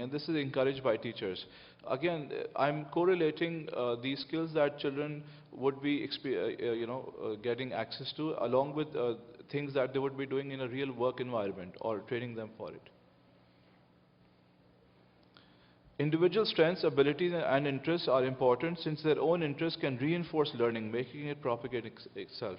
and this is encouraged by teachers. Again, I'm correlating these skills that children would be getting access to along with things that they would be doing in a real work environment or training them for it. Individual strengths, abilities, and interests are important since their own interests can reinforce learning, making it propagate itself.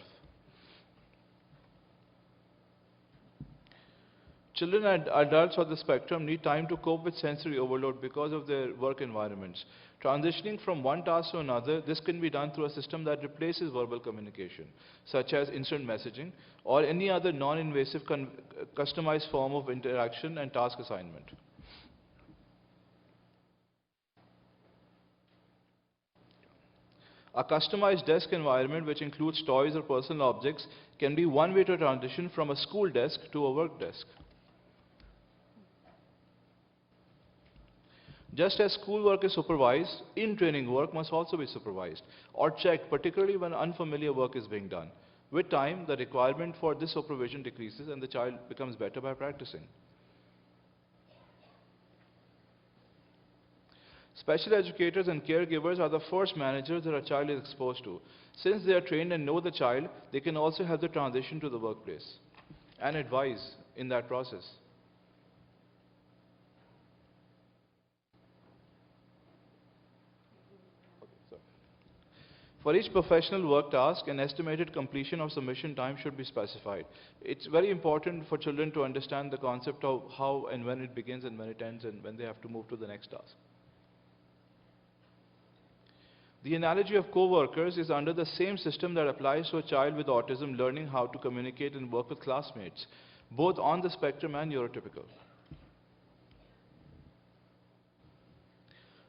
Children and adults on the spectrum need time to cope with sensory overload because of their work environments. Transitioning from one task to another, this can be done through a system that replaces verbal communication, such as instant messaging or any other non-invasive customized form of interaction and task assignment. A customized desk environment, which includes toys or personal objects, can be one way to transition from a school desk to a work desk. Just as schoolwork is supervised, in-training work must also be supervised or checked, particularly when unfamiliar work is being done. With time, the requirement for this supervision decreases and the child becomes better by practicing. Special educators and caregivers are the first managers that a child is exposed to. Since they are trained and know the child, they can also help the transition to the workplace and advise in that process. For each professional work task, an estimated completion or submission time should be specified. It's very important for children to understand the concept of how and when it begins and when it ends and when they have to move to the next task. The analogy of co-workers is under the same system that applies to a child with autism learning how to communicate and work with classmates, both on the spectrum and neurotypical.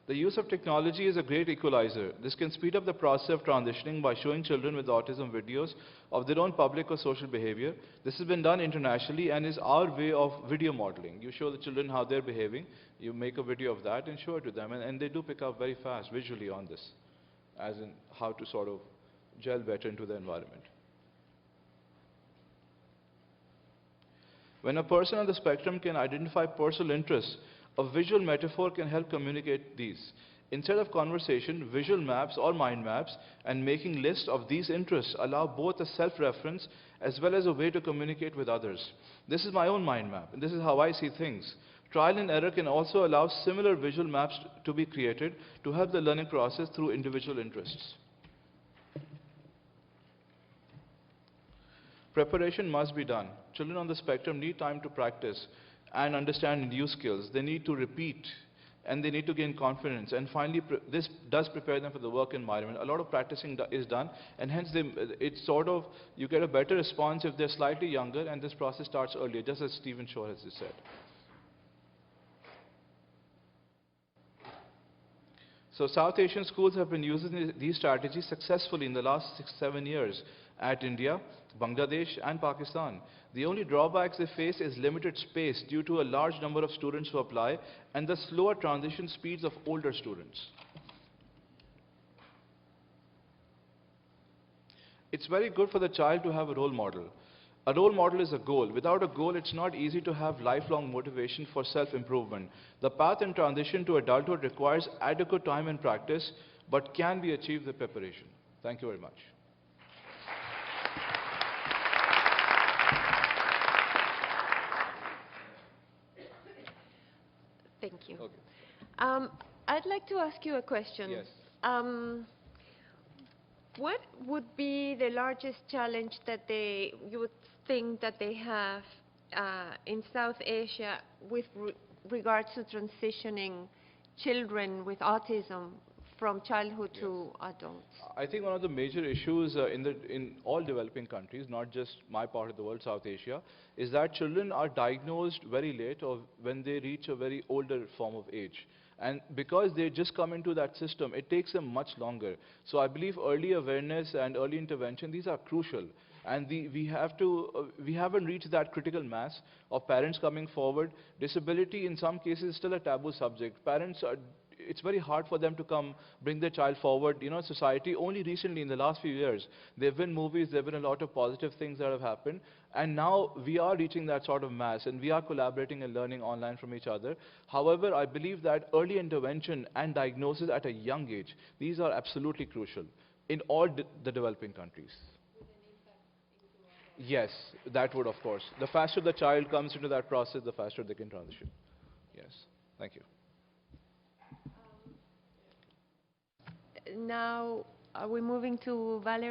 The use of technology is a great equalizer. This can speed up the process of transitioning by showing children with autism videos of their own public or social behavior. This has been done internationally and is our way of video modeling. You show the children how they're behaving, you make a video of that and show it to them, and they do pick up very fast visually on this, as in how to sort of gel better into the environment. When a person on the spectrum can identify personal interests, a visual metaphor can help communicate these. Instead of conversation, visual maps or mind maps and making lists of these interests allow both a self-reference as well as a way to communicate with others. This is my own mind map, and this is how I see things. Trial and error can also allow similar visual maps to be created to help the learning process through individual interests. Preparation must be done. Children on the spectrum need time to practice and understand new skills. They need to repeat and they need to gain confidence. And finally, this does prepare them for the work environment. A lot of practicing is done, and hence it's sort of, you get a better response if they're slightly younger, and this process starts earlier, just as Stephen Shore has just said. So South Asian schools have been using these strategies successfully in the last 6-7 years at India, Bangladesh and Pakistan. The only drawbacks they face is limited space due to a large number of students who apply and the slower transition speeds of older students. It's very good for the child to have a role model. A role model is a goal. Without a goal, it's not easy to have lifelong motivation for self-improvement. The path in transition to adulthood requires adequate time and practice, but can be achieved with preparation. Thank you very much. Thank you. Okay. I'd like to ask you a question. Yes. What would be the largest challenge that you would think that they have in South Asia with regards to transitioning children with autism from childhood to adults? I think one of the major issues in all developing countries, not just my part of the world, South Asia, is that children are diagnosed very late or when they reach a very older form of age. And because they just come into that system, it takes them much longer. So I believe early awareness and early intervention, these are crucial. And we haven't reached that critical mass of parents coming forward. Disability in some cases is still a taboo subject. Parents it's very hard for them to come, bring their child forward. You know, society only recently, in the last few years, there have been movies, there have been a lot of positive things that have happened, and now we are reaching that sort of mass, and we are collaborating and learning online from each other. However, I believe that early intervention and diagnosis at a young age, these are absolutely crucial in all the developing countries. Yes, that would, of course. The faster the child comes into that process, the faster they can transition. Yes. Thank you. Now, are we moving to Valerie?